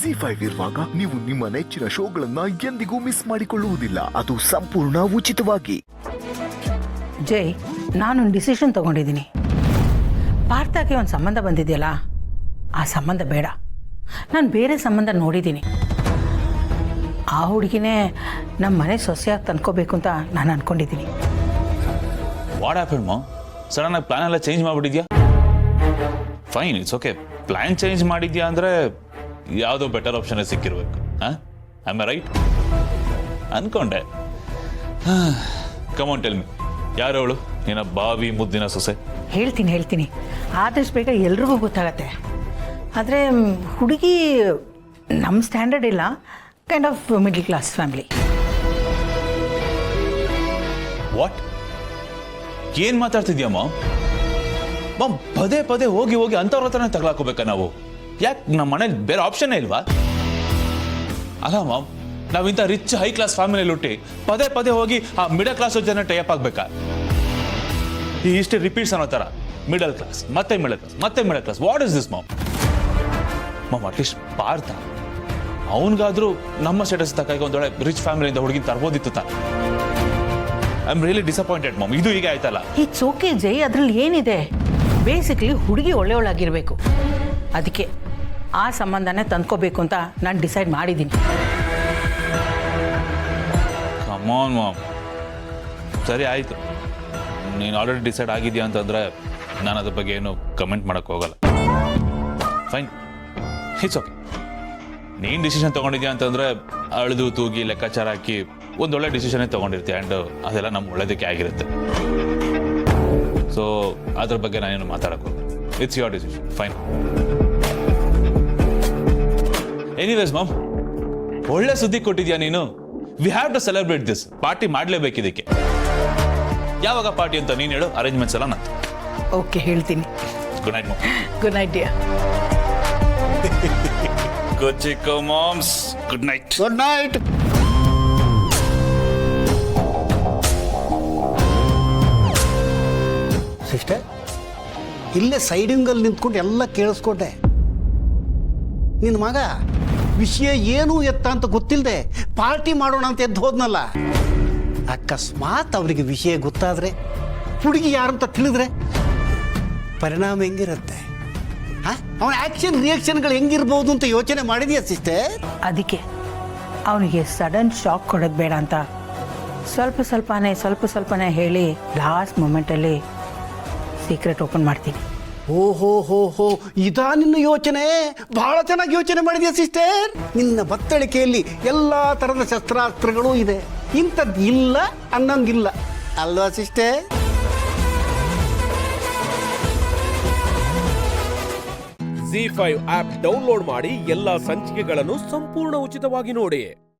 Z5 ಇರುವಾಗ ನೀವು ನಿಮ್ಮ ನೆಚ್ಚಿನ ಶೋಗಳನ್ನ ಎಂದಿಗೂ ಮಿಸ್ ಮಾಡಿಕೊಳ್ಳುವುದಿಲ್ಲ. ಅದು ಸಂಪೂರ್ಣ ಉಚಿತವಾಗಿ. ಜೈ, ನಾನೊಂದು ಡಿಸಿಷನ್ ತಗೊಂಡಿದ್ದೀನಿ. ಪಾರ್ಥಕ್ಕೆ ಒಂದು ಸಂಬಂಧ ಬಂದಿದೆಯಲ್ಲ, ಆ ಸಂಬಂಧ ಬೇಡ. ನಾನು ಬೇರೆ ಸಂಬಂಧ ನೋಡಿದ್ದೀನಿ. ಆ ಹುಡುಗಿನೇ ನಮ್ಮ ಮನೆ ಸೊಸೆಯಾಗಿ ತಂದ್ಕೋಬೇಕು ಅಂತ ನಾನು ಅನ್ಕೊಂಡಿದ್ದೀನಿ. What happen mom? ಸಡನ್ ಆಗಿ ಪ್ಲಾನ್ ಎಲ್ಲ ಚೇಂಜ್ ಮಾಡಿಬಿಟ್ಟಿದ್ಯಾ? Fine, it's okay. Plan change ಮಾಡಿದ್ಯಾ ಅಂದರೆ ಯಾವುದೋ ಬೆಟರ್ ಆಪ್ಷನ್ ಸಿಕ್ಕಿರ್ಬೇಕು. ಹಾಂ, ಐ ಆಮ್ ರೈಟ್ ಅನ್ಕೊಂಡೆ. ಕಮ್ ಆನ್ ಟೆಲ್ ಮಿ, ಯಾರು ಅವಳು ನಿನ್ನ ಬಾವಿ ಮುದ್ದಿನ ಸೊಸೆ? ಹೇಳ್ತೀನಿ ಆದಷ್ಟು ಬೇಗ ಎಲ್ರಿಗೂ ಗೊತ್ತಾಗತ್ತೆ. ಆದರೆ ಹುಡುಗಿ ನಮ್ಮ ಸ್ಟ್ಯಾಂಡರ್ಡ್ ಇಲ್ಲ, kind of middle class family. What? ಏನು ಮಾತಾಡ್ತಿದ್ಯಾ ಮಾಮ್? ಮಾಮ್, ಪದೇ ಪದೇ ಹೋಗಿ ಅಂಥವ್ರ ಹತ್ರನೇ ತಗಲಾಕೋಬೇಕಾ ನಾವು? ಯಾಕೆ ನಮ್ಮ ಮನೇಲಿ ಬೇರೆ ಆಪ್ಷನ್ನೇ ಇಲ್ವಾ? ಅಲ್ಲ ಮಾಮ್, ನಾವಿಂಥ ರಿಚ್ ಹೈ ಕ್ಲಾಸ್ ಫ್ಯಾಮಿಲಿಯಲ್ಲಿ ಹುಟ್ಟಿ ಪದೇ ಪದೇ ಹೋಗಿ ಆ ಮಿಡಲ್ ಕ್ಲಾಸ್ ಜನ ಟೈಪ್ ಆಗಬೇಕಾ? ಈ ಇಷ್ಟೇ ರಿಪೀಟ್ಸ್ ಅನ್ನೋ ಥರ ಮಿಡಲ್ ಕ್ಲಾಸ್ ಮತ್ತೆ ಮಿಡಲ್ ಕ್ಲಾಸ್ ಮತ್ತೆ middle class. What is this mom? Mom, at least Partha ಅವನಿಗಾದ್ರೂ ನಮ್ಮ ಸ್ಟೇಟಸ್ ತಕ್ಕಾಗಿ ಒಂದೊಳ್ಳೆ ರಿಚ್ ಫ್ಯಾಮಿಲಿಯಿಂದ ಹುಡುಗಿ ತರ್ಬೋದಿತ್ತು ತಾನೆ. I am really disappointed mom. ಇದು ಈಗ ಆಯ್ತಲ್ಲ. ಇಟ್ಸ್ ಓಕೆ ಜೈ, ಅದ್ರಲ್ಲಿ ಏನಿದೆ? ಬೇಸಿಕ್ಲಿ ಹುಡುಗಿ ಒಳ್ಳೆಯವಳಾಗಿರಬೇಕು. ಅದಕ್ಕೆ ಆ ಸಂಬಂಧನೇ ತಂದ್ಕೋಬೇಕು ಅಂತ ನಾನು ಡಿಸೈಡ್ ಮಾಡಿದ್ದೀನಿ. ಕಮ್ ಆನ್ ಮಾಮ್, ಸರಿ ಆಯಿತು. ನೀನು ಆಲ್ರೆಡಿ ಡಿಸೈಡ್ ಆಗಿದೆಯಾ ಅಂತಂದರೆ ನಾನು ಅದ್ರ ಬಗ್ಗೆ ಏನು ಕಮೆಂಟ್ ಮಾಡೋಕ್ಕೆ ಹೋಗಲ್ಲ. Fine, it's okay. ನೀನು ಡಿಸಿಷನ್ ತೊಗೊಂಡಿದ್ಯಾ ಅಂತಂದರೆ ಅಳೆದು ತೂಗಿ ಲೆಕ್ಕಾಚಾರ ಹಾಕಿ ಒಂದೊಳ್ಳೆ ಡಿಸಿಷನ್ನೇ ತೊಗೊಂಡಿರ್ತೀಯ. ಆ್ಯಂಡ್ ಅದೆಲ್ಲ ನಮ್ಮ ಒಳ್ಳೇದಕ್ಕೆ ಆಗಿರುತ್ತೆ. ಸೊ ಅದ್ರ ಬಗ್ಗೆ ನಾನೇನು ಮಾತಾಡೋಕ್ಕೆ ಹೋಗಲ್ಲ. It's your decision. Fine. Anyways mom, ಒಳ್ಳೆ ಸುದ್ದಿ ಕೊಟ್ಟಿದ್ಯಾ ನೀನು. We have to celebrate this. Party ಮಾಡಲೇಬೇಕು ಇದಕ್ಕೆ. ಯಾವಾಗ ಪಾರ್ಟಿ ಅಂತ ನೀನು ಹೇಳು, ಅರೇಂಜ್ಮೆಂಟ್ಸ್ ಎಲ್ಲ ನಂತು. ಓಕೆ, ಹೇಳ್ತೀನಿ. Good night mom. Good night dear. Good ಚಿಕ್ಕ moms. Good night. Good night. Sister, ಇಲ್ಲೇ ಸೈಡಿಂಗಲ್ಲಿ ನಿಂತ್ಕೊಂಡು ಎಲ್ಲ ಕೇಳಿಸ್ಕೊಂಡೆ. ನಿನ್ನ ಮಗ ವಿಷಯ ಏನು ಎತ್ತ ಅಂತ ಗೊತ್ತಿಲ್ಲದೆ ಪಾರ್ಟಿ ಮಾಡೋಣ ಅಂತ ಎದ್ದು ಹೋದ್ನಲ್ಲ. ಅಕಸ್ಮಾತ್ ಅವರಿಗೆ ವಿಷಯ ಗೊತ್ತಾದರೆ, ಹುಡುಗಿ ಯಾರಂತ ತಿಳಿದ್ರೆ ಪರಿಣಾಮ ಹೆಂಗಿರುತ್ತೆ? ಅವನ ಆ್ಯಕ್ಷನ್ ರಿಯಾಕ್ಷನ್ಗಳು ಹೆಂಗಿರ್ಬೋದು ಅಂತ ಯೋಚನೆ ಮಾಡಿದೆಯಾ ಸಿಸ್ಟರ್? ಅದಕ್ಕೆ ಅವನಿಗೆ ಸಡನ್ ಶಾಕ್ ಕೊಡೋದು ಬೇಡ ಅಂತ ಸ್ವಲ್ಪ ಸ್ವಲ್ಪನೇ ಹೇಳಿ ಲಾಸ್ಟ್ ಮೂಮೆಂಟಲ್ಲಿ ಸೀಕ್ರೆಟ್ ಓಪನ್ ಮಾಡ್ತೀನಿ. ಓಹೋ, ಇದಾ ನಿನ್ನ ಯೋಚನೆ? ಬಹಳ ಚೆನ್ನಾಗಿ ಯೋಚನೆ ಮಾಡಿದ್ಯಾ ಸಿಸ್ಟರ್. ನಿನ್ನ ಬತ್ತಳಿಕೆಯಲ್ಲಿ ಎಲ್ಲ ಥರದ ಶಸ್ತ್ರಾಸ್ತ್ರಗಳೂ ಇದೆ. ಇಂಥದ್ದು ಇಲ್ಲ ಅನ್ನಂಗಿಲ್ಲ ಅಲ್ವಾ ಸಿಸ್ಟರ್? Z5 ಆಪ್ ಡೌನ್ಲೋಡ್ ಮಾಡಿ ಎಲ್ಲಾ ಸಂಚಿಕೆಗಳನ್ನು ಸಂಪೂರ್ಣ ಉಚಿತವಾಗಿ ನೋಡಿ.